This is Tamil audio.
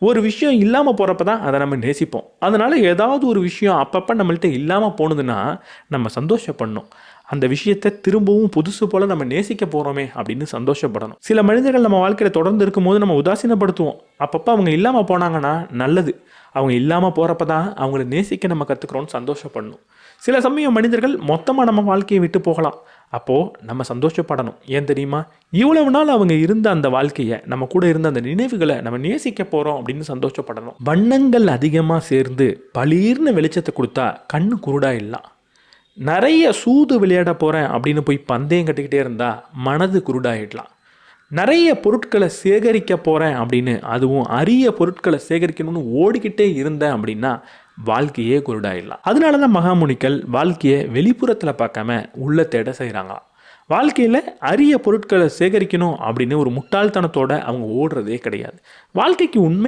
ஒரு விஷயம் இல்லாமல் போகிறப்ப தான் அதை நம்ம நேசிப்போம். அதனால் ஏதாவது ஒரு விஷயம் அப்பப்போ நம்மள்ட்ட இல்லாமல் போனதுன்னா நம்ம சந்தோஷப்படணும். அந்த விஷயத்தை திரும்பவும் புதுசு போல் நம்ம நேசிக்க போகிறோமே அப்படின்னு சந்தோஷப்படணும். சில மனிதர்கள் நம்ம வாழ்க்கையில் தொடர்ந்து இருக்கும்போது நம்ம உதாசீனப்படுத்துவோம். அப்பப்போ அவங்க இல்லாமல் போனாங்கன்னா நல்லது. அவங்க இல்லாமல் போகிறப்ப தான் அவங்கள நேசிக்க நம்ம கற்றுக்குறோன்னு சந்தோஷப்படணும். சில சமயம் மனிதர்கள் மொத்தமாக நம்ம வாழ்க்கையை விட்டு போகலாம். அப்போது நம்ம சந்தோஷப்படணும். ஏன் தெரியுமா? இவ்வளவு நாள் அவங்க இருந்த அந்த வாழ்க்கையை, நம்ம கூட இருந்த அந்த நினைவுகளை நம்ம நேசிக்க போகிறோம் அப்படின்னு சந்தோஷப்படணும். வண்ணங்கள் அதிகமாக சேர்ந்து பளீர்னு வெளிச்சத்தை கொடுத்தா கண்ணு குருடாயிடலாம். நிறைய சூது விளையாட போகிறேன் அப்படின்னு போய் பந்தயம் கட்டிக்கிட்டே இருந்தால் மனது குருடாயிடலாம். நிறைய பொருட்களை சேகரிக்க போகிறேன் அப்படின்னு, அதுவும் அரிய பொருட்களை சேகரிக்கணும்னு ஓடிக்கிட்டே இருந்தேன் அப்படின்னா வாழ்க்கையே குருடாயிடலாம். அதனால தான் மகாமுனிகள் வாழ்க்கையை வெளிப்புறத்தில் பார்க்காம உள்ள தேட செய்கிறாங்களாம். வாழ்க்கையில் அரிய பொருட்களை சேகரிக்கணும் அப்படின்னு ஒரு முட்டாள்தனத்தோடு அவங்க ஓடுறதே கிடையாது. வாழ்க்கைக்கு உண்மை